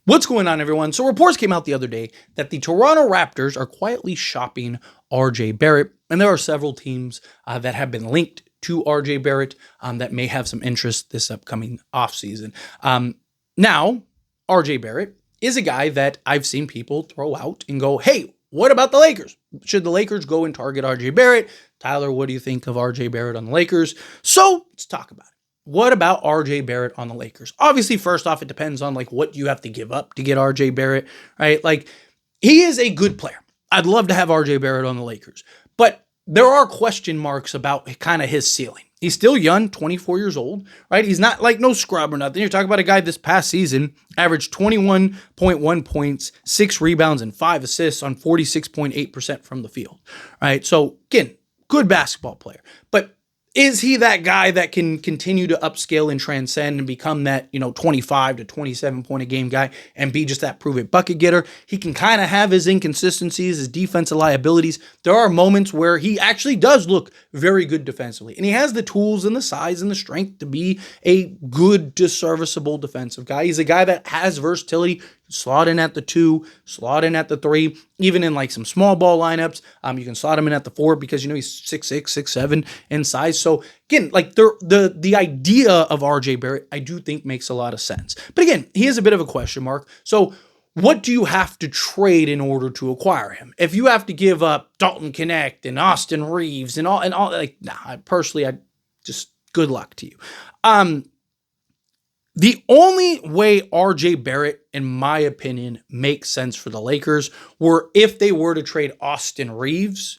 What's going on, everyone? So reports came out the other day that the Toronto Raptors are quietly shopping RJ Barrett, and there are several teams that have been linked to RJ Barrett that may have some interest this upcoming offseason. Now, RJ Barrett is a guy that I've seen people throw out and go, hey, what about the Lakers? Should the Lakers go and target RJ Barrett? Tyler, what do you think of RJ Barrett on the Lakers? So let's talk about it. What about RJ Barrett on the Lakers? Obviously, first off, it depends on what you have to give up to get RJ Barrett, right? He is a good player. I'd love to have RJ Barrett on the Lakers, but there are question marks about kind of his ceiling. He's still young, 24 years old, right? He's not no scrub or nothing. You're talking about a guy this past season averaged 21.1 points, 6 rebounds, and 5 assists on 46.8% from the field, right? So again, good basketball player, but is he that guy that can continue to upscale and transcend and become that, 25 to 27 point a game guy and be just that prove it bucket getter? He can kind of have his inconsistencies, his defensive liabilities. There are moments where he actually does look very good defensively, and he has the tools and the size and the strength to be a good to serviceable defensive guy. He's a guy that has versatility. Slot in at the 2, slot in at the 3, even in some small ball lineups. You can slot him in at the 4 because he's 6'6", 6'7" in size. So again, the idea of RJ Barrett, I do think makes a lot of sense. But again, he is a bit of a question mark. So what do you have to trade in order to acquire him? If you have to give up Dalton Connect and Austin Reeves and all, personally, I just good luck to you. The only way RJ Barrett, in my opinion, makes sense for the Lakers were if they were to trade Austin Reeves,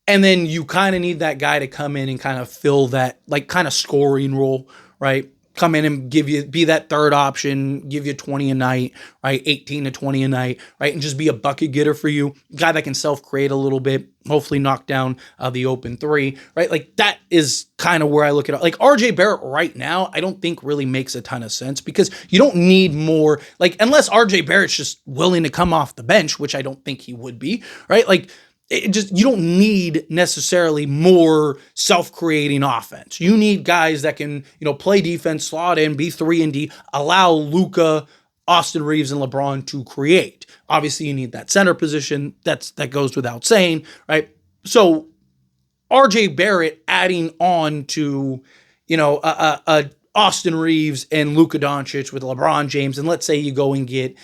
and then you kind of need that guy to come in and kind of fill that kind of scoring role, right? Come in and be that third option, give you 20 a night, right? 18 to 20 a night, right? And just be a bucket getter for you. Guy that can self-create a little bit, hopefully knock down the open 3, right? That is kind of where I look at it. RJ Barrett right now, I don't think really makes a ton of sense because you don't need more, unless RJ Barrett's just willing to come off the bench, which I don't think he would be, right? You don't need necessarily more self-creating offense. You need guys that can, play defense, slot in, be 3 and D, allow Luka, Austin Reeves, and LeBron to create. Obviously, you need that center position. That goes without saying, right? So RJ Barrett adding on to, Austin Reeves and Luka Doncic with LeBron James, and let's say you go and get,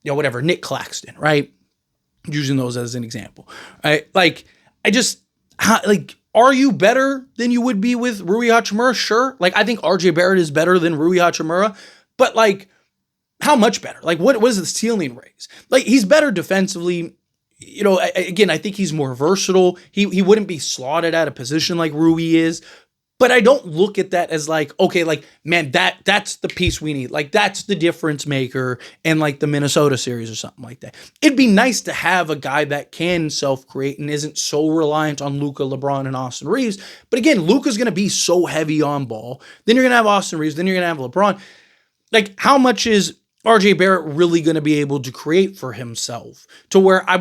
Nick Claxton, right? Using those as an example, right? Are you better than you would be with Rui Hachimura? Sure. I think RJ Barrett is better than Rui Hachimura, but how much better? What is the ceiling raise? He's better defensively. Again, I think he's more versatile. He wouldn't be slotted at a position like Rui is. But I don't look at that as okay, man, that's the piece we need. That's the difference maker in the Minnesota series or something like that. It'd be nice to have a guy that can self-create and isn't so reliant on Luka, LeBron, and Austin Reeves. But again, Luka's going to be so heavy on ball. Then you're going to have Austin Reeves. Then you're going to have LeBron. How much is RJ Barrett really going to be able to create for himself to where I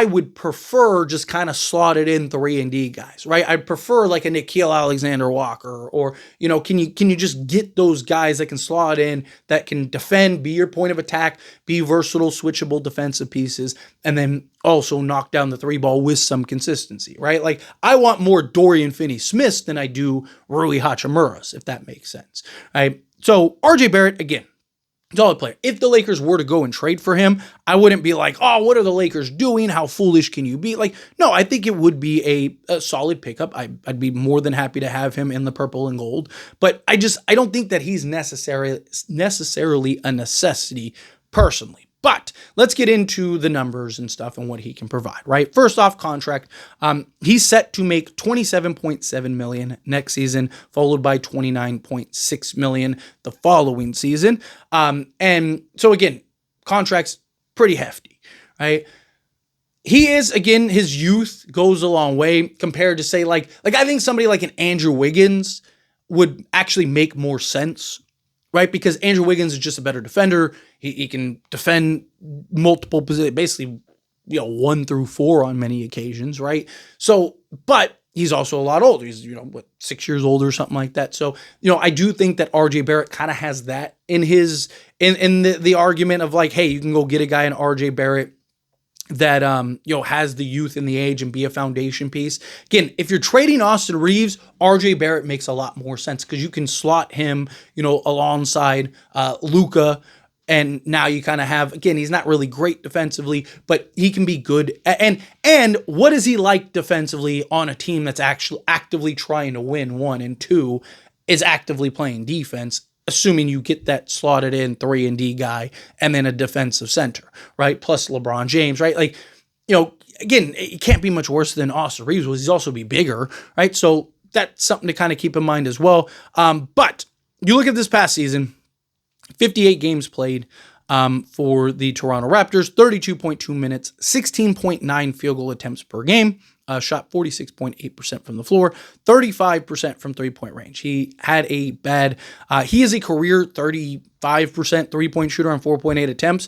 would prefer just kind of slotted in 3 and D guys, right? I'd prefer a Nickeil Alexander-Walker or, can you just get those guys that can slot in, that can defend, be your point of attack, be versatile, switchable defensive pieces, and then also knock down the 3 ball with some consistency, right? I want more Dorian Finney-Smiths than I do Rui Hachimuras, if that makes sense, right? So RJ Barrett, again, solid player. If the Lakers were to go and trade for him, I wouldn't be oh, what are the Lakers doing? How foolish can you be? No, I think it would be a solid pickup. I'd be more than happy to have him in the purple and gold. But I don't think that he's necessarily a necessity personally. But let's get into the numbers and stuff and what he can provide, right? First off, contract. He's set to make $27.7 million next season, followed by $29.6 million the following season. And so again, contract's pretty hefty, right? He is, again, his youth goes a long way compared to say I think somebody like an Andrew Wiggins would actually make more sense, right? Because Andrew Wiggins is just a better defender. He can defend multiple positions, basically, 1 through 4 on many occasions, right? So, but he's also a lot older. He's, 6 years older or something like that. So, I do think that RJ Barrett kind of has that in his, in the argument of like, hey, you can go get a guy in RJ Barrett that, has the youth and the age and be a foundation piece. Again, if you're trading Austin Reeves, RJ Barrett makes a lot more sense because you can slot him, alongside Luka. And now you kind of have, again, he's not really great defensively, but he can be good. And what is he like defensively on a team that's actually actively trying to win, one, and two, is actively playing defense, assuming you get that slotted in 3-and-D guy and then a defensive center, right? Plus LeBron James, right? Like, again, it can't be much worse than Austin Reeves was. He's also be bigger, right? So that's something to kind of keep in mind as well. But you look at this past season, 58 games played for the Toronto Raptors, 32.2 minutes, 16.9 field goal attempts per game, shot 46.8% from the floor, 35% from three-point range. He had a bad, he is a career 35% three-point shooter on 4.8 attempts,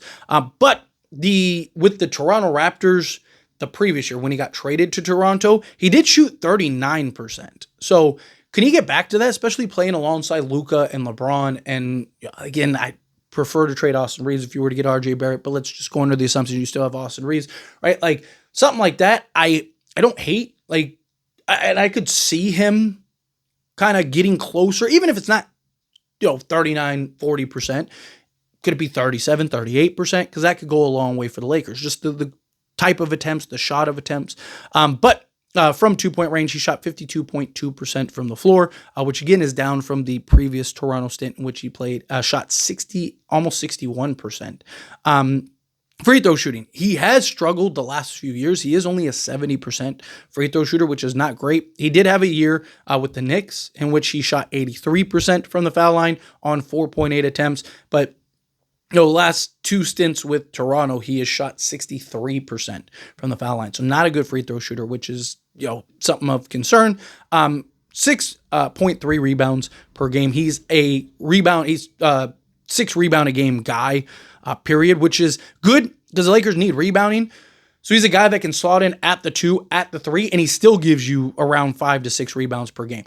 but with the Toronto Raptors the previous year when he got traded to Toronto, he did shoot 39%. So can he get back to that, especially playing alongside Luka and LeBron? And again, I prefer to trade Austin Reeves if you were to get RJ Barrett, but let's just go under the assumption you still have Austin Reeves, right? Like something like that, I don't hate. Like, and I could see him kind of getting closer, even if it's not, 39, 40%. Could it be 37, 38%? Because that could go a long way for the Lakers. Just the type of attempts, the shot of attempts. But from 2-point range, he shot 52.2% from the floor, which again is down from the previous Toronto stint in which he played, shot almost 61%. Free throw shooting. He has struggled the last few years. He is only a 70% free throw shooter, which is not great. He did have a year with the Knicks in which he shot 83% from the foul line on 4.8 attempts, but last two stints with Toronto, he has shot 63% from the foul line. So not a good free throw shooter, which is, something of concern. 6.3 rebounds per game. He's a rebound. He's 6 rebound a game guy, period, which is good because the Lakers need rebounding. So he's a guy that can slot in at the 2, at the 3, and he still gives you around 5 to 6 rebounds per game.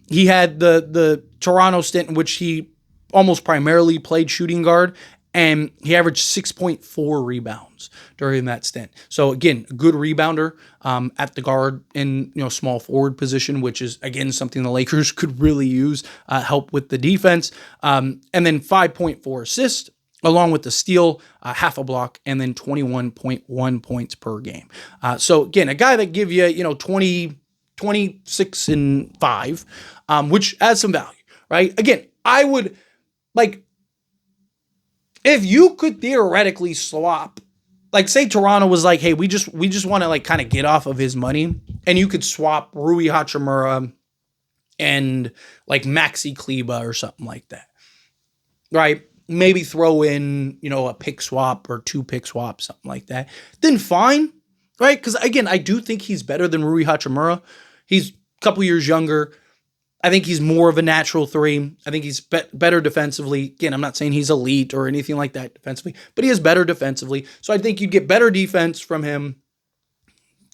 He had the Toronto stint in which he almost primarily played shooting guard, and he averaged 6.4 rebounds during that stint. So again, a good rebounder at the guard and small forward position, which is again something the Lakers could really use, help with the defense. And then 5.4 assists, along with the steal, half a block, and then 21.1 points per game. So again, a guy that give you 20, 26 and 5, which adds some value, right? Again, I would like, if you could theoretically swap, like say Toronto was like, hey, we just want to like kind of get off of his money, and you could swap Rui Hachimura and like Maxi Kleba or something like that, right? Maybe throw in, a pick swap or 2 pick swap, something like that, then fine, right? Because again, I do think he's better than Rui Hachimura. He's a couple years younger. I think he's more of a natural 3. I think he's better defensively. Again, I'm not saying he's elite or anything like that defensively, but he is better defensively. So I think you'd get better defense from him.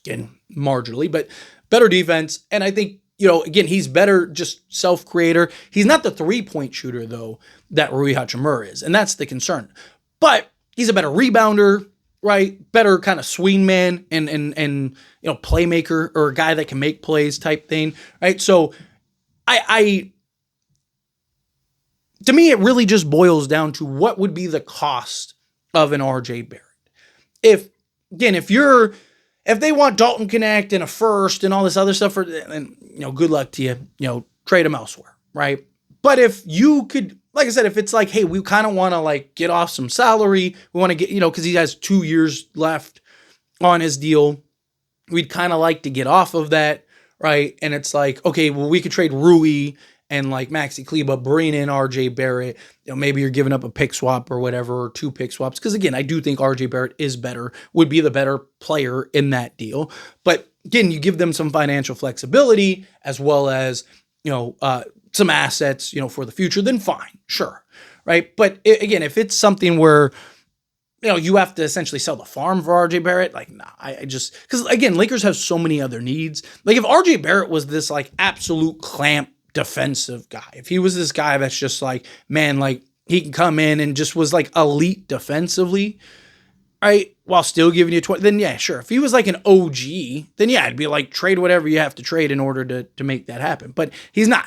Again, marginally, but better defense. And I think, again, he's better just self-creator. He's not the 3-point shooter, though, that Rui Hachimura is. And that's the concern. But he's a better rebounder, right? Better kind of swing man and playmaker, or a guy that can make plays type thing, right? So to me, it really just boils down to what would be the cost of an RJ Barrett. If they want Dalton Connect and a first and all this other stuff, and good luck to you, trade him elsewhere, right? But if you could, like I said, if it's like, hey, we kind of want to like get off some salary, we want to get, because he has 2 years left on his deal, we'd kind of like to get off of that. Right. And it's like, okay, well, we could trade Rui and like Maxi Kleba, bring in RJ Barrett. Maybe you're giving up a pick swap or whatever, or 2 pick swaps. Because again, I do think RJ Barrett is better, would be the better player in that deal. But again, you give them some financial flexibility as well as, some assets, for the future, then fine, sure. Right. But again, if it's something where, you have to essentially sell the farm for RJ Barrett. Like, nah, I just, because again, Lakers have so many other needs. Like, if RJ Barrett was this like absolute clamp defensive guy, if he was this guy that's just like, man, like he can come in and just was like elite defensively, right, while still giving you 20, then yeah, sure. If he was like an OG, then yeah, it'd be like trade whatever you have to trade in order to make that happen. But he's not.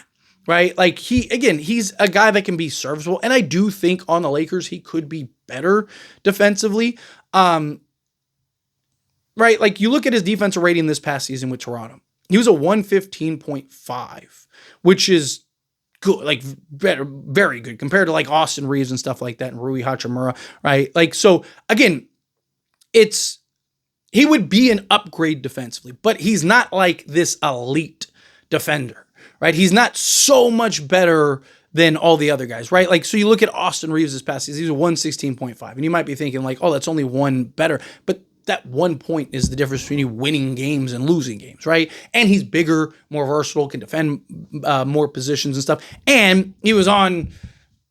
Right? Like he's a guy that can be serviceable. And I do think on the Lakers, he could be better defensively. Right? Like you look at his defensive rating this past season with Toronto. He was a 115.5, which is good, like better, very good compared to like Austin Reeves and stuff like that and Rui Hachimura, right? Like, so again, he would be an upgrade defensively, but he's not like this elite defender. Right? He's not so much better than all the other guys, right? Like, so you look at Austin Reeves this past season, he's a 116.5. And you might be thinking like, oh, that's only one better. But that 1 point is the difference between you winning games and losing games, right? And he's bigger, more versatile, can defend more positions and stuff. And he was on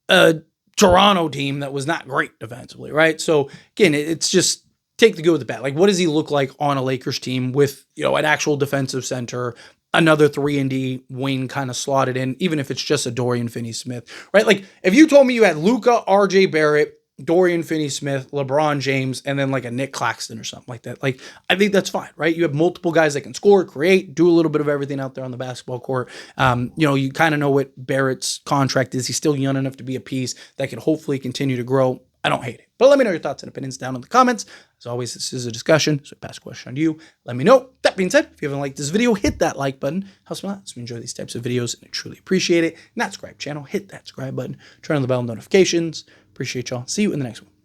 a Toronto team that was not great defensively, right? So again, it's just take the good with the bad. Like, what does he look like on a Lakers team with, an actual defensive center, another 3-and-D wing kind of slotted in, even if it's just a Dorian Finney-Smith, right? Like, if you told me you had Luka, RJ Barrett, Dorian Finney-Smith, LeBron James, and then like a Nick Claxton or something like that, like, I think that's fine, right? You have multiple guys that can score, create, do a little bit of everything out there on the basketball court. You kind of know what Barrett's contract is. He's still young enough to be a piece that can hopefully continue to grow. I don't hate it. But let me know your thoughts and opinions down in the comments. As always, this is a discussion, so pass a question on to you. Let me know. That being said, if you haven't liked this video, hit that like button. Helps me a lot. So we enjoy these types of videos, and I truly appreciate it. Not subscribe channel, hit that subscribe button. Turn on the bell notifications. Appreciate y'all. See you in the next one.